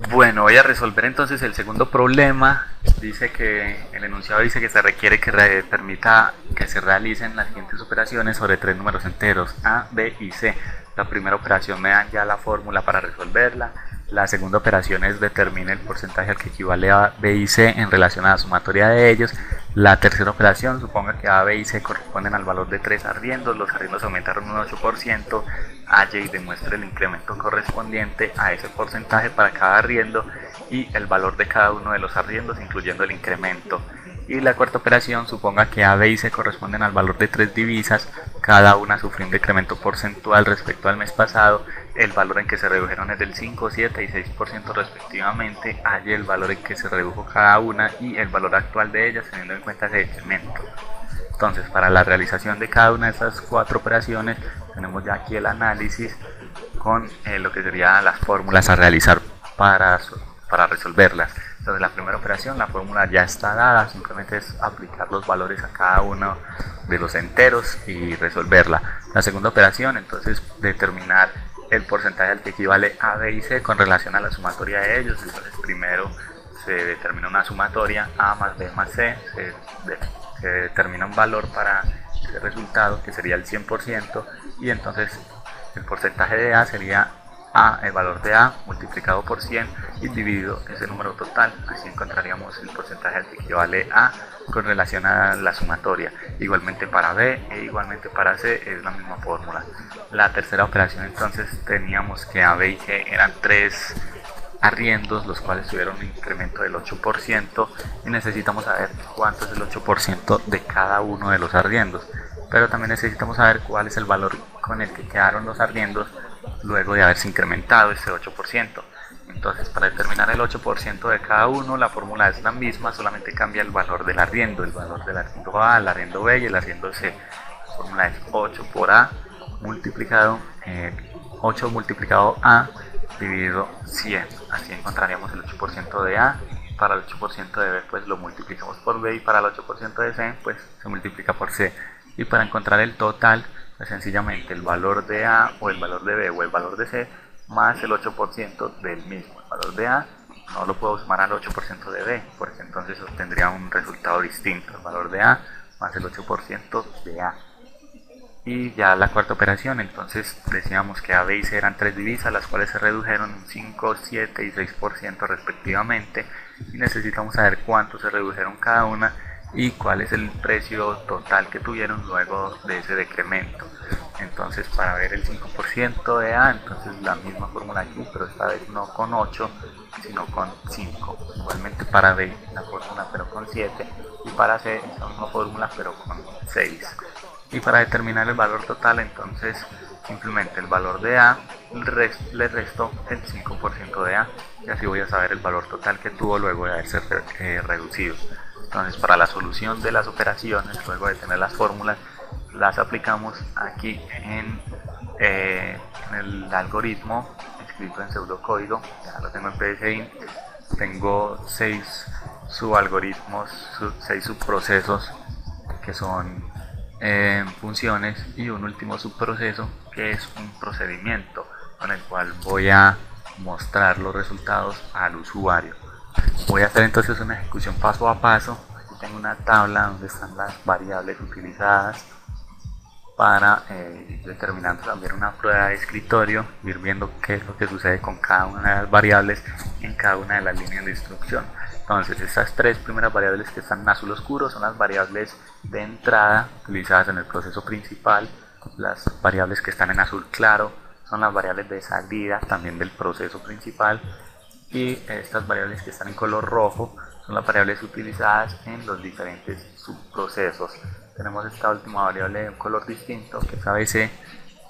Bueno, voy a resolver entonces el segundo problema. Dice que el enunciado dice que se requiere que permita que se realicen las siguientes operaciones sobre tres números enteros, A, B y C. La primera operación me dan ya la fórmula para resolverla. La segunda operación es determine el porcentaje al que equivale a B y C en relación a la sumatoria de ellos. La tercera operación suponga que A, B y C corresponden al valor de tres arriendos. Los arriendos aumentaron un 8%. Halle y demuestre el incremento correspondiente a ese porcentaje para cada arriendo y el valor de cada uno de los arriendos, incluyendo el incremento. Y la cuarta operación suponga que A, B y C corresponden al valor de tres divisas, cada una sufrió un decremento porcentual respecto al mes pasado, el valor en que se redujeron es del 5, 7 y 6% respectivamente, hay el valor en que se redujo cada una y el valor actual de ellas teniendo en cuenta ese decremento. Entonces, para la realización de cada una de estas cuatro operaciones, tenemos ya aquí el análisis con lo que serían las fórmulas a realizar para resolverlas. Entonces, la primera operación, la fórmula ya está dada, simplemente es aplicar los valores a cada uno de los enteros y resolverla. La segunda operación, entonces, determinar el porcentaje al que equivale A, B y C con relación a la sumatoria de ellos. Entonces, primero se determina una sumatoria, A más B más C, se determina un valor para ese resultado que sería el 100% y entonces el porcentaje de A sería A, el valor de A multiplicado por 100 y dividido ese número total. Así encontraríamos el porcentaje al que equivale A con relación a la sumatoria. Igualmente para B e igualmente para C es la misma fórmula. La tercera operación entonces teníamos que A, B y C eran tres arriendos, los cuales tuvieron un incremento del 8% y necesitamos saber cuánto es el 8% de cada uno de los arriendos, pero también necesitamos saber cuál es el valor con el que quedaron los arriendos luego de haberse incrementado ese 8%. Entonces, para determinar el 8% de cada uno, la fórmula es la misma, solamente cambia el valor del arriendo, el valor del arriendo A, el arriendo B y el arriendo C. La fórmula es 8 por A multiplicado 8 multiplicado A dividido 100. Así encontraríamos el 8% de A. Para el 8% de B pues lo multiplicamos por B y para el 8% de C pues se multiplica por C. Y para encontrar el total pues sencillamente el valor de A o el valor de B o el valor de C más el 8% del mismo. El valor de A no lo puedo sumar al 8% de B porque entonces obtendría un resultado distinto. El valor de A más el 8% de A. Y ya la cuarta operación, entonces decíamos que A, B y C eran tres divisas, las cuales se redujeron un 5, 7 y 6% respectivamente, y necesitamos saber cuánto se redujeron cada una y cuál es el precio total que tuvieron luego de ese decremento. Entonces, para ver el 5% de A, entonces la misma fórmula aquí, pero esta vez no con 8, sino con 5. Igualmente para B, la fórmula pero con 7, y para C, esta misma fórmula pero con 6. Y para determinar el valor total, entonces simplemente el valor de A le resto el 5% de A y así voy a saber el valor total que tuvo luego de haberse reducido. Entonces, para la solución de las operaciones, luego de tener las fórmulas, las aplicamos aquí en el algoritmo escrito en pseudocódigo. Ya lo tengo en PSI. Tengo 6 subalgoritmos, 6 subprocesos que son funciones y un último subproceso que es un procedimiento con el cual voy a mostrar los resultados al usuario. Voy a hacer entonces una ejecución paso a paso. Aquí tengo una tabla donde están las variables utilizadas para ir determinando también una prueba de escritorio, ir viendo qué es lo que sucede con cada una de las variables en cada una de las líneas de instrucción. Entonces, estas tres primeras variables que están en azul oscuro son las variables de entrada utilizadas en el proceso principal. Las variables que están en azul claro son las variables de salida también del proceso principal. Y estas variables que están en color rojo son las variables utilizadas en los diferentes subprocesos. Tenemos esta última variable de un color distinto que es ABC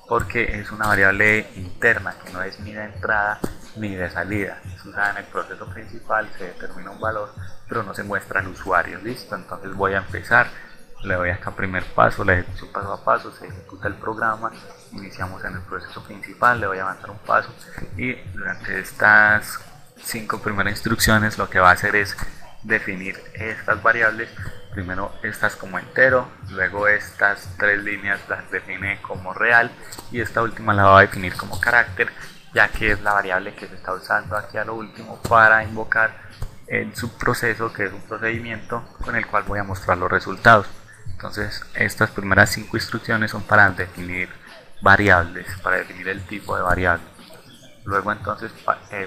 porque es una variable interna que no es ni de entrada ni de salida. Es usada en el proceso principal, se determina un valor pero no se muestra al usuario. Listo, entonces voy a empezar. Le doy acá primer paso, la ejecución paso a paso, se ejecuta el programa, iniciamos en el proceso principal, le voy a avanzar un paso y durante estas 5 primeras instrucciones lo que va a hacer es definir estas variables, primero estas como entero, luego estas 3 líneas las define como real y esta última la va a definir como carácter ya que es la variable que se está usando aquí a lo último para invocar el subproceso, que es un procedimiento con el cual voy a mostrar los resultados. Entonces estas primeras 5 instrucciones son para definir variables, para definir el tipo de variable. Luego entonces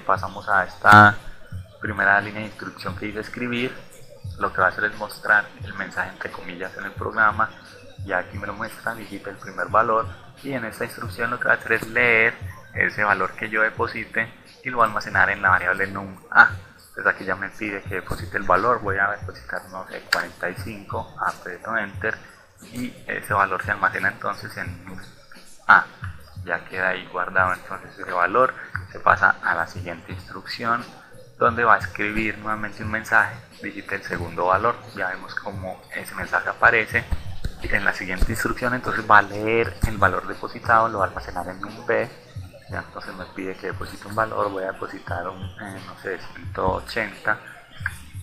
pasamos a esta primera línea de instrucción que dice escribir. Lo que va a hacer es mostrar el mensaje entre comillas en el programa, y aquí me lo muestra, digita el primer valor, y en esta instrucción lo que va a hacer es leer ese valor que yo deposite y lo va a almacenar en la variable num a. Entonces aquí ya me pide que deposite el valor, voy a depositar, no sé, 45, aprieto enter y ese valor se almacena entonces en num a. Ya queda ahí guardado entonces ese valor. Se pasa a la siguiente instrucción, donde va a escribir nuevamente un mensaje, digita el segundo valor, ya vemos cómo ese mensaje aparece. En la siguiente instrucción entonces va a leer el valor depositado, lo va a almacenar en un b. Ya entonces me pide que deposite un valor, voy a depositar un, no sé, 180,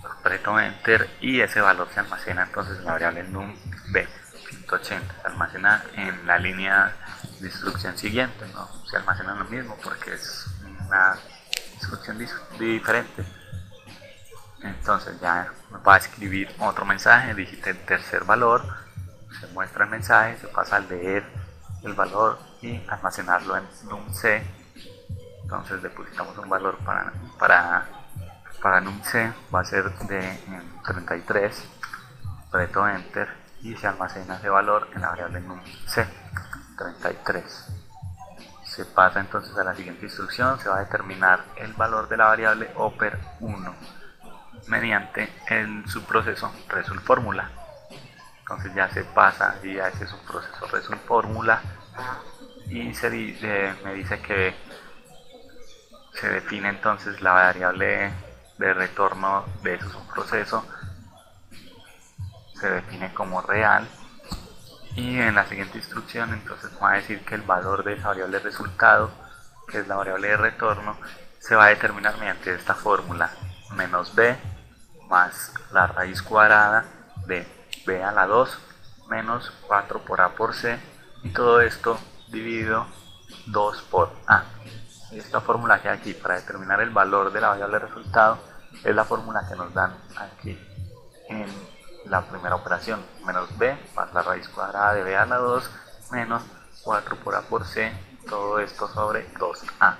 aprieto enter y ese valor se almacena entonces en la variable num b. 180 se almacena en la línea de instrucción siguiente, no se almacena lo mismo porque es una instrucción diferente. Entonces ya va a escribir otro mensaje, digita el tercer valor, se muestra el mensaje, se pasa a leer el valor y almacenarlo en num_c. Entonces depositamos un valor para num_c, va a ser de 33, aprieto enter y se almacena ese valor en la variable num_c, 33. Se pasa entonces a la siguiente instrucción, se va a determinar el valor de la variable oper1 mediante el subproceso result fórmula. Entonces ya se pasa y a ese subproceso result fórmula y me dice que se define entonces la variable de retorno de ese subproceso, se define como real, y en la siguiente instrucción entonces va a decir que el valor de esa variable resultado, que es la variable de retorno, se va a determinar mediante esta fórmula: menos b más la raíz cuadrada de b a la 2 menos 4 por a por c, y todo esto dividido 2 por a. Y esta fórmula que hay aquí para determinar el valor de la variable resultado es la fórmula que nos dan aquí en la primera operación: menos b más la raíz cuadrada de b a la 2 menos 4 por a por c, todo esto sobre 2a.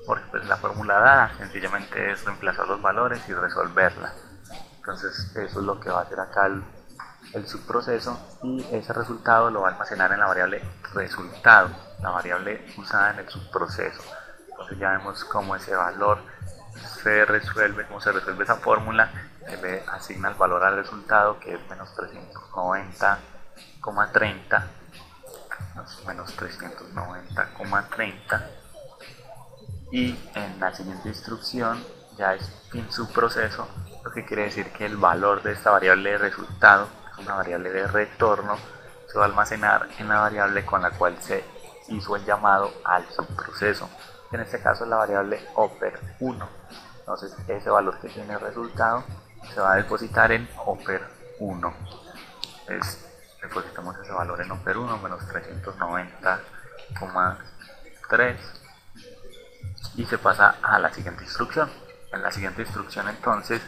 Porque pues la fórmula dada sencillamente es reemplazar los valores y resolverla. Entonces eso es lo que va a hacer acá el subproceso, y ese resultado lo va a almacenar en la variable resultado, la variable usada en el subproceso. Entonces ya vemos cómo ese valor se resuelve, cómo se resuelve esa fórmula. Se le asigna el valor al resultado, que es menos 390,30, menos 390,30, y en la siguiente instrucción ya es fin subproceso, lo que quiere decir que el valor de esta variable de resultado, una variable de retorno, se va a almacenar en la variable con la cual se hizo el llamado al subproceso, que en este caso es la variable oper1. Entonces ese valor que tiene el resultado se va a depositar en oper1. Depositamos ese valor en oper1, menos 390,3, y se pasa a la siguiente instrucción. En la siguiente instrucción entonces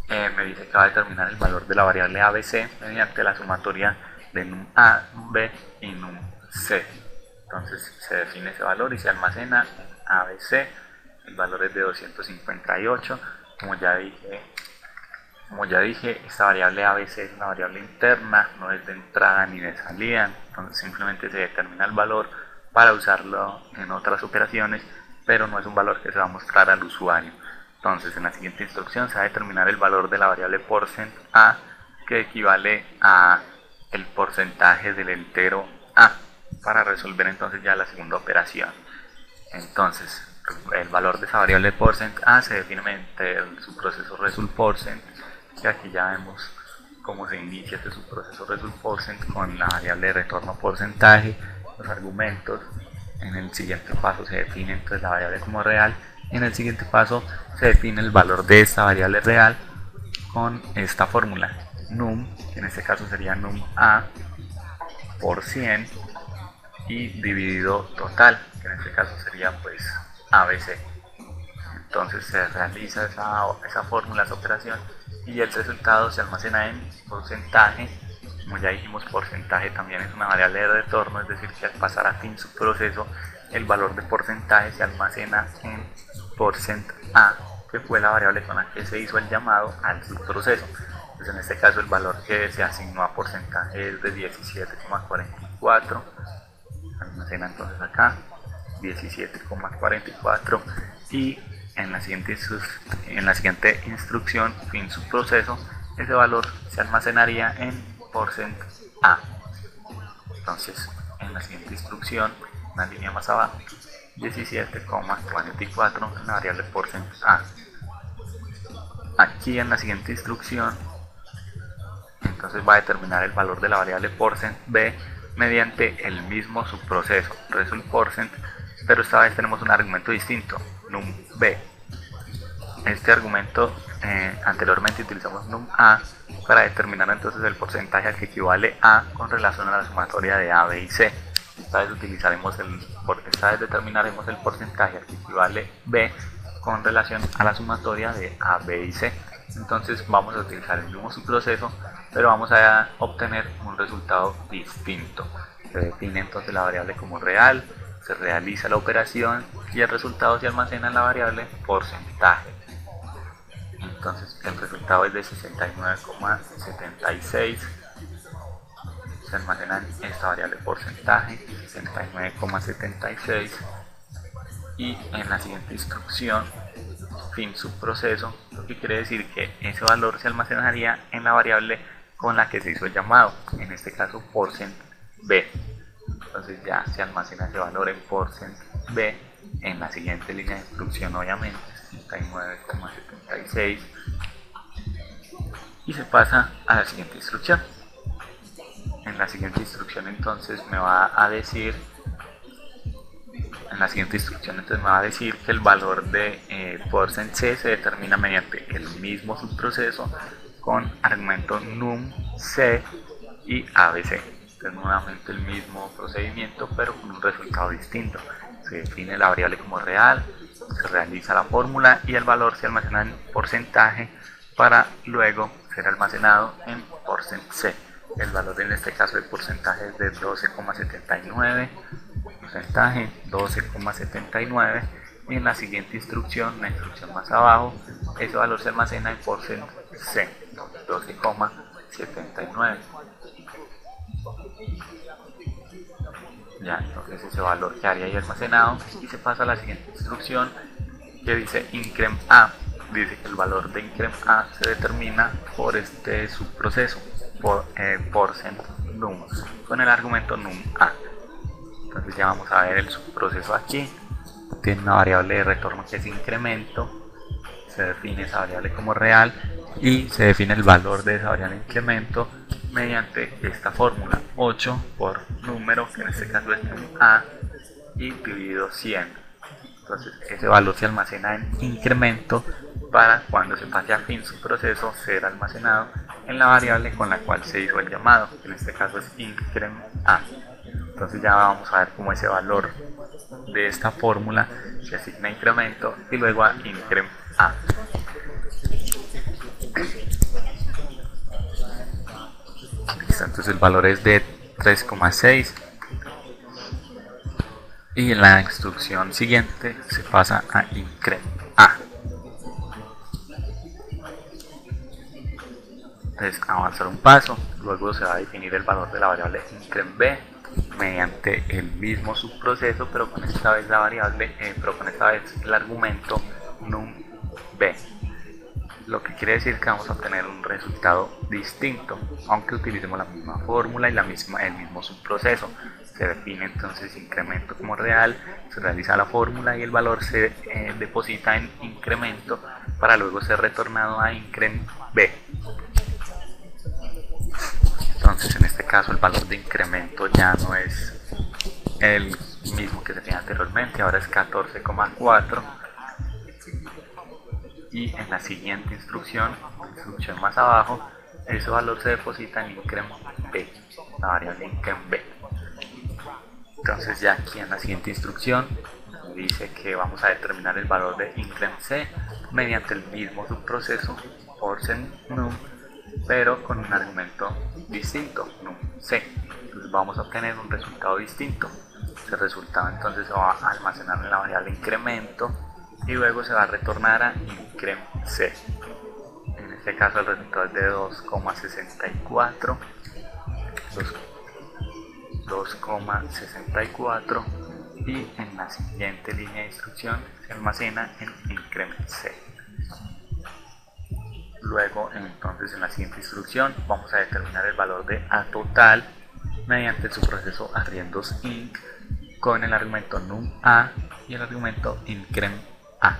me dice que va a determinar el valor de la variable abc mediante la sumatoria de num a, num b y num c. Entonces se define ese valor y se almacena en abc. El valor es de 258. Como ya dije, esta variable abc es una variable interna, no es de entrada ni de salida. Entonces simplemente se determina el valor para usarlo en otras operaciones, pero no es un valor que se va a mostrar al usuario. Entonces en la siguiente instrucción se va a determinar el valor de la variable %a, que equivale a el porcentaje del entero a, para resolver entonces ya la segunda operación. Entonces el valor de esa variable %a se define mediante el subproceso result_%, que aquí ya vemos cómo se inicia este subproceso result_% con la variable de retorno porcentaje, los argumentos. En el siguiente paso se define entonces la variable como real, y en el siguiente paso se define el valor de esta variable real con esta fórmula: num, que en este caso sería num a por 100, y dividido total, que en este caso sería pues ABC. Entonces se realiza esa fórmula, esa operación, y el resultado se almacena en porcentaje. Como ya dijimos, porcentaje también es una variable de retorno, es decir, que al pasar a fin su proceso, el valor de porcentaje se almacena en %A, que fue la variable con la que se hizo el llamado al subproceso. Pues en este caso el valor que se asignó a porcentaje es de 17,44, almacena entonces acá 17,44, y en la siguiente instrucción, fin subproceso, ese valor se almacenaría en %A. Entonces en la siguiente instrucción, una línea más abajo, 17,44, la variable %A. Aquí en la siguiente instrucción, entonces va a determinar el valor de la variable %B mediante el mismo subproceso, result%, pero esta vez tenemos un argumento distinto, num_B. Este argumento, anteriormente utilizamos num_A para determinar entonces el porcentaje al que equivale A con relación a la sumatoria de A, B y C. Esta vez determinaremos el porcentaje al que equivale B con relación a la sumatoria de A, B y C. Entonces vamos a utilizar el mismo subproceso, pero vamos a obtener un resultado distinto. Se define entonces la variable como real, se realiza la operación y el resultado se almacena en la variable porcentaje. Entonces el resultado es de 69,76, se almacena en esta variable porcentaje, 69,76, y en la siguiente instrucción, fin subproceso, lo que quiere decir que ese valor se almacenaría en la variable con la que se hizo el llamado, en este caso %B. Entonces ya se almacena ese valor en %B en la siguiente línea de instrucción, obviamente 69,76, y se pasa a la siguiente instrucción. En la siguiente instrucción entonces me va a decir que el valor de %C se determina mediante el mismo subproceso con argumentos num_C y ABC. Entonces nuevamente el mismo procedimiento, pero con un resultado distinto. Se define la variable como real, se realiza la fórmula y el valor se almacena en porcentaje para luego ser almacenado en %C. El valor en este caso del porcentaje es de 12,79, porcentaje 12,79, y en la siguiente instrucción, la instrucción más abajo, ese valor se almacena en %C, 12,79. Ya, entonces ese valor quedaría ahí almacenado, y se pasa a la siguiente instrucción que dice increm_A. Dice que el valor de increm_A se determina por este subproceso, por %num, con el argumento num_A. Entonces ya vamos a ver el subproceso aquí. Tiene una variable de retorno que es incremento, se define esa variable como real y se define el valor de esa variable de incremento mediante esta fórmula, 8 por número, que en este caso es num_A, y dividido 100. Entonces ese valor se almacena en incremento para cuando se pase a fin su proceso ser almacenado en la variable con la cual se hizo el llamado, que en este caso es increm_A. Entonces ya vamos a ver cómo ese valor de esta fórmula se asigna a incremento y luego a increm_A. Entonces el valor es de 3,6 y en la instrucción siguiente se pasa a increm_A. Entonces avanzar un paso, luego se va a definir el valor de la variable increm_B mediante el mismo subproceso, pero con esta vez el argumento num_B, lo que quiere decir que vamos a obtener un resultado distinto, aunque utilicemos la misma fórmula y el mismo subproceso. Se define entonces incremento como real, se realiza la fórmula y el valor se deposita en incremento para luego ser retornado a increm_B. Entonces en este caso el valor de incremento ya no es el mismo que se tenía anteriormente, ahora es 14,4, y en la siguiente instrucción más abajo, ese valor se deposita en increm_B, la variable increm_B. Entonces ya aquí en la siguiente instrucción dice que vamos a determinar el valor de increment c mediante el mismo subproceso porcent num, pero con un argumento distinto, num c. Entonces vamos a obtener un resultado distinto. Ese resultado entonces se va a almacenar en la variable incremento y luego se va a retornar a increment c. En este caso el resultado es de 2,64 y en la siguiente línea de instrucción se almacena en increment c. Luego entonces en la siguiente instrucción vamos a determinar el valor de a total mediante el subproceso arriendos inc con el argumento num a y el argumento increment a.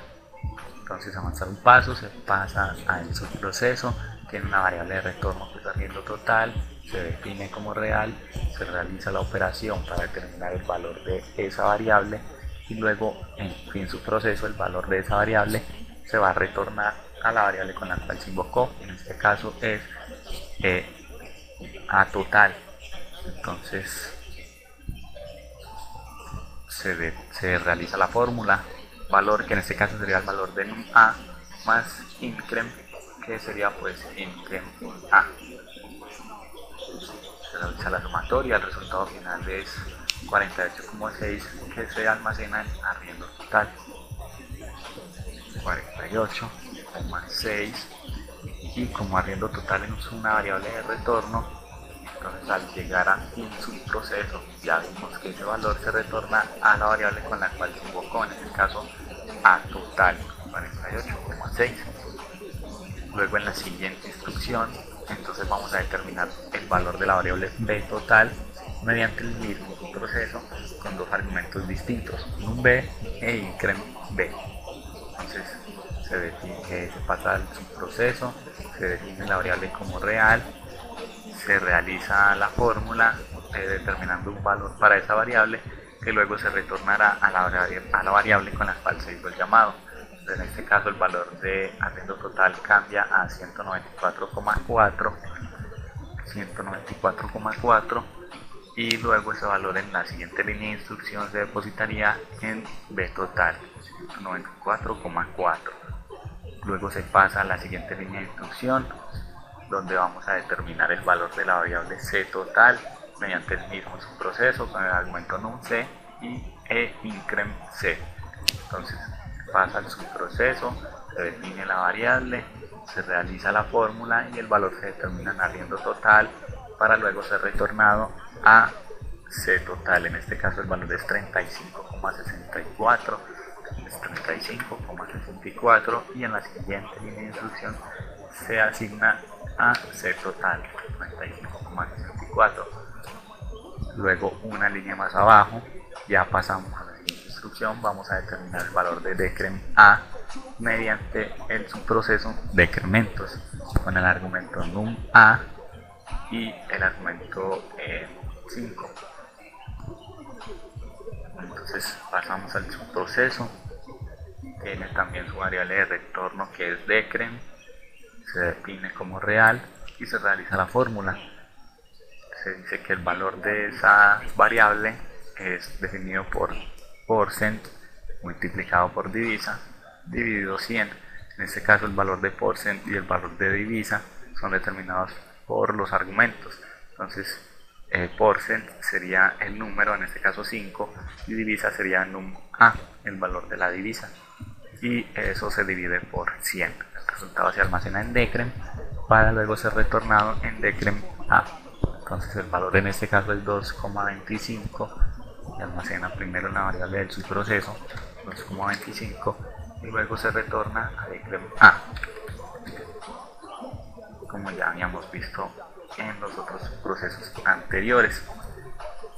Entonces avanzar un paso, se pasa al subproceso, tiene una variable de retorno que es arriendo total, se define como real, se realiza la operación para determinar el valor de esa variable y luego en fin subproceso el valor de esa variable se va a retornar a la variable con la cual se invocó, en este caso es a total. Entonces se realiza la fórmula, valor que en este caso sería el valor de num a más increment, que sería pues increment a. Se realiza la sumatoria, el resultado final es 48,6 que se almacena en arriendo total. 48,6 y como arriendo total es una variable de retorno, entonces al llegar a fin subproceso ya vimos que ese valor se retorna a la variable con la cual se invocó, en este caso a total, 48,6. Luego en la siguiente instrucción entonces vamos a determinar el valor de la variable b total mediante el mismo proceso con dos argumentos distintos, num b e increment b. Entonces se pasa al subproceso, se define la variable como real, se realiza la fórmula determinando un valor para esa variable que luego se retornará a la variable con la cual se hizo el llamado. En este caso el valor de arriendo total cambia a 194,4 y luego ese valor en la siguiente línea de instrucción se depositaría en b total, 194,4. Luego se pasa a la siguiente línea de instrucción donde vamos a determinar el valor de la variable c total mediante el mismo subproceso con el argumento num c y increment c. Entonces pasa al subproceso, se define la variable, se realiza la fórmula y el valor se determina en arriendo total para luego ser retornado a c total. En este caso el valor es 35,64 y en la siguiente línea de instrucción se asigna a c total, 35,64. Luego una línea más abajo ya pasamos a la siguiente instrucción, vamos a determinar el valor de decrement a mediante el subproceso decrementos con el argumento num a y el argumento 5. Entonces pasamos al subproceso, tiene también su variable de retorno que es decrement, se define como real y se realiza la fórmula. Se dice que el valor de esa variable es definido por porcent multiplicado por divisa dividido 100. En este caso el valor de porcent y el valor de divisa son determinados por los argumentos. Entonces porcent sería el número, en este caso 5, y divisa sería num a, el valor de la divisa, y eso se divide por 100. El resultado se almacena en decrement para luego ser retornado en decrement a. Entonces el valor en este caso es 2,25, se almacena primero en la variable del subproceso, 2,25, y luego se retorna a decrement a, como ya habíamos visto en los otros procesos anteriores.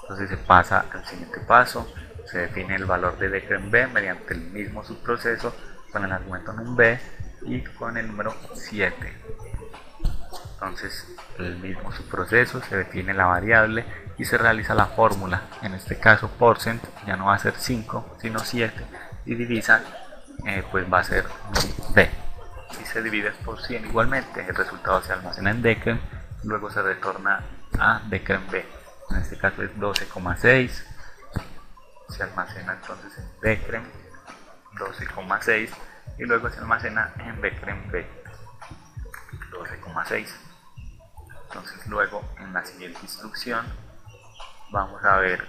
Entonces se pasa al siguiente paso, se define el valor de decrement b mediante el mismo subproceso con el argumento num b y con el número 7. Entonces el mismo subproceso, se define la variable y se realiza la fórmula. En este caso porcent ya no va a ser 5 sino 7 y divisa pues va a ser num b y se divide por 100 igualmente. El resultado se almacena en decrement, luego se retorna a decrement b. En este caso es 12,6 se almacena entonces en decrem 12,6 y luego se almacena en decrem b 12,6. Entonces luego en la siguiente instrucción vamos a ver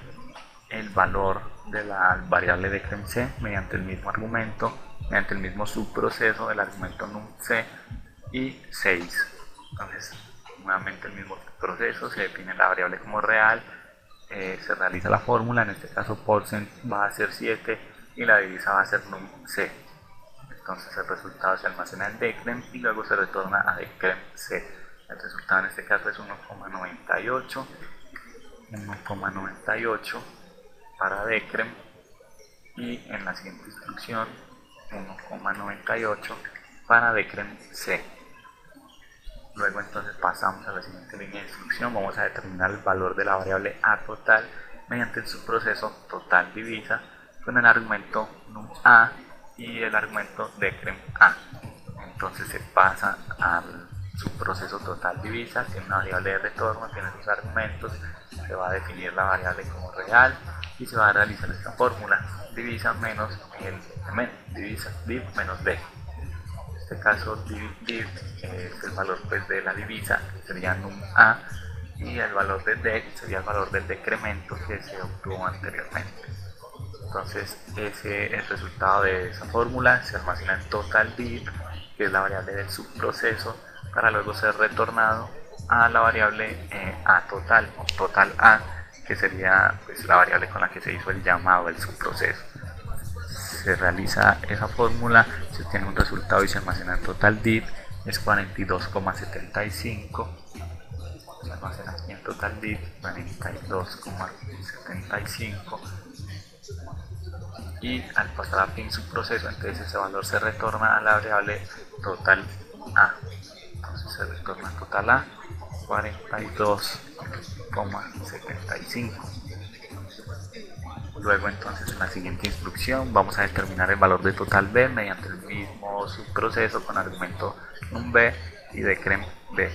el valor de la variable decrem c mediante el mismo argumento, mediante el mismo subproceso del argumento num_c y 6. Entonces nuevamente el mismo proceso, se define la variable como real, se realiza la fórmula, en este caso %, va a ser 7 y la divisa va a ser num_c. Entonces el resultado se almacena en decrem y luego se retorna a decrem c. El resultado en este caso es 1,98 para decrem y en la siguiente instrucción 1,98 para decrem c. Luego entonces pasamos a la siguiente línea de instrucción, vamos a determinar el valor de la variable a total mediante el subproceso total divisa con el argumento num_a y el argumento decrem a. Entonces se pasa al subproceso total divisa, tiene una variable de retorno, tiene sus argumentos, se va a definir la variable como real y se va a realizar esta fórmula, divisa menos divisa div menos d. En este caso div es el valor pues, de la divisa, que sería num_a, y el valor de d sería el valor del decremento que se obtuvo anteriormente. Entonces el resultado de esa fórmula se almacena en total div, que es la variable del subproceso, para luego ser retornado a la variable a total o total a, que sería pues, la variable con la que se hizo el llamado del subproceso. Se realiza esa fórmula, se obtiene un resultado y se almacena en total div, es 42,75. Se almacena aquí en total div 42,75 y al pasar a fin subproceso, entonces ese valor se retorna a la variable total a. Entonces se retorna total a 42,75. Luego entonces en la siguiente instrucción vamos a determinar el valor de total b mediante el mismo subproceso con argumento num_b y decrem b.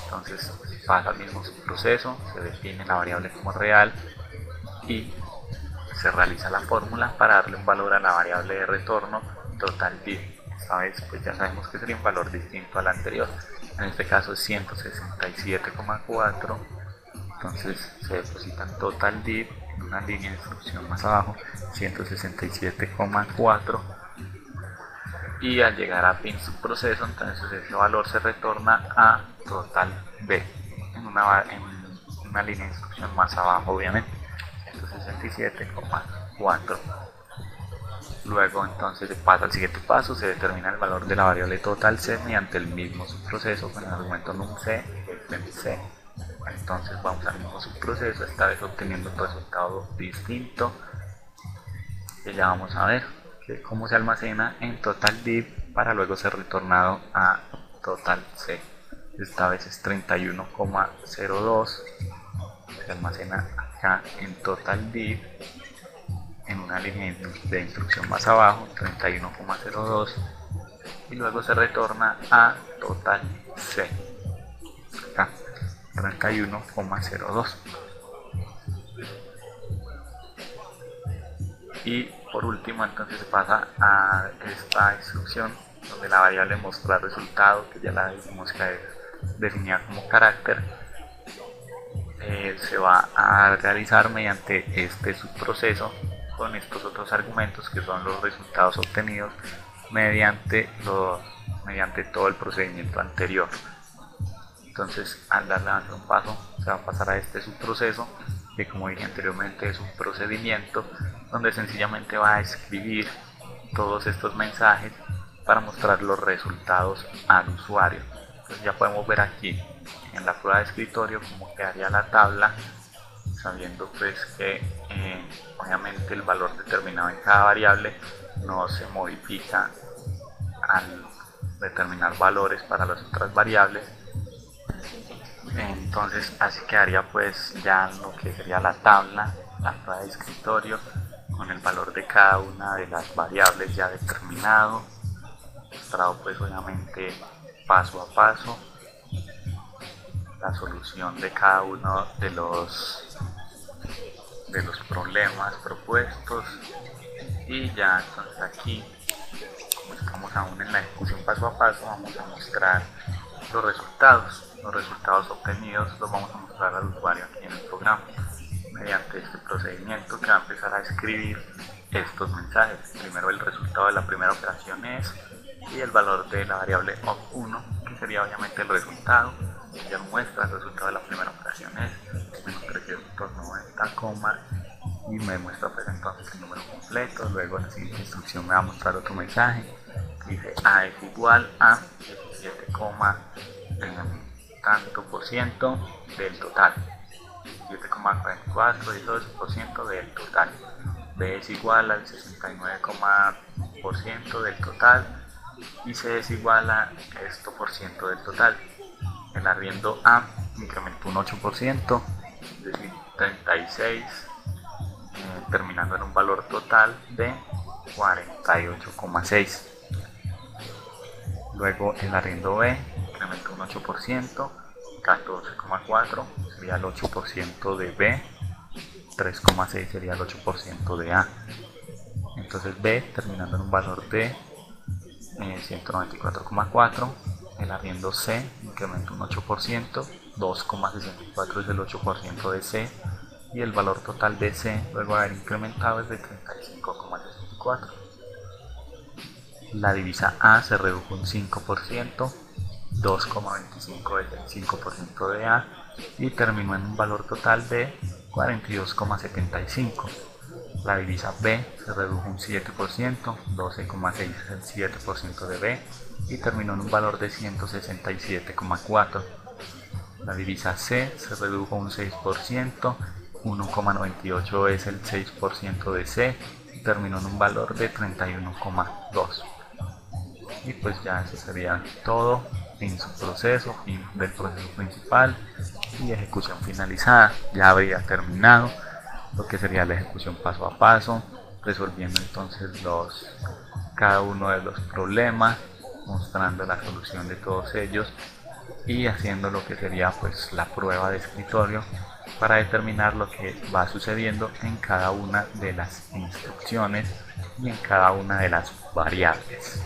Entonces pasa al mismo subproceso, se define la variable como real y se realiza la fórmula para darle un valor a la variable de retorno total div. Esta vez pues ya sabemos que sería un valor distinto al anterior, en este caso es 167,4. entonces se deposita en total div en una línea de instrucción más abajo 167,4 y al llegar a fin subproceso entonces ese valor se retorna a total b en una línea de instrucción más abajo obviamente 167,4. Luego entonces se pasa al siguiente paso, se determina el valor de la variable total c mediante el mismo subproceso con el argumento num_c y decrem c. Entonces vamos al mismo subproceso, esta vez obteniendo un resultado distinto que ya vamos a ver que cómo se almacena en total div para luego ser retornado a total c. Esta vez es 31,02, se almacena acá en total div en una línea de instrucción más abajo 31,02 y luego se retorna a total c acá 31,02. Y por último entonces se pasa a esta instrucción donde la variable mostrar resultado, que ya la dijimos que es definida como carácter, se va a realizar mediante este subproceso con estos otros argumentos que son los resultados obtenidos mediante todo el procedimiento anterior. Entonces al darle avance un paso se va a pasar a este subproceso que, como dije anteriormente, es un procedimiento donde sencillamente va a escribir todos estos mensajes para mostrar los resultados al usuario. Entonces ya podemos ver aquí en la prueba de escritorio cómo quedaría la tabla, sabiendo pues que obviamente el valor determinado en cada variable no se modifica al determinar valores para las otras variables. Entonces así quedaría pues ya lo que sería la tabla, la prueba de escritorio con el valor de cada una de las variables ya determinado, mostrado pues obviamente paso a paso la solución de cada uno de los de los problemas propuestos. Y ya entonces aquí, como estamos aún en la ejecución paso a paso, vamos a mostrar los resultados obtenidos los vamos a mostrar al usuario aquí en el programa mediante este procedimiento que va a empezar a escribir estos mensajes. Primero el resultado de la primera operación es, y el valor de la variable op1, que sería obviamente el resultado. Ya muestra el resultado de la primera operación es menos 390, y me muestra pues entonces el número completo. Luego en la siguiente instrucción me va a mostrar otro mensaje que dice a es igual a 17, tanto por ciento del total, 7,44% del total. B es igual al 69% del total y C es igual a esto por ciento del total. El arriendo A incrementó un 8%, es decir, 36, terminando en un valor total de 48,6. Luego el arriendo B incrementó un 8%, 14,4 sería el 8% de B, 3,6 sería el 8% de A. Entonces B terminando en un valor de 194,4. El arriendo C incrementó un 8%, 2,64 es el 8% de C, y el valor total de C luego de haber incrementado es de 35,64. La divisa A se redujo un 5%, 2,25 es el 5% de A, y terminó en un valor total de 42,75. La divisa B se redujo un 7%, 12,6 es el 7% de B, y terminó en un valor de 167,4. La divisa C se redujo un 6%, 1,98 es el 6% de C, y terminó en un valor de 31,2. Y pues ya eso sería todo en su proceso, fin del proceso principal y ejecución finalizada. Ya habría terminado lo que sería la ejecución paso a paso, resolviendo entonces cada uno de los problemas, mostrando la solución de todos ellos y haciendo lo que sería pues la prueba de escritorio para determinar lo que va sucediendo en cada una de las instrucciones y en cada una de las variables.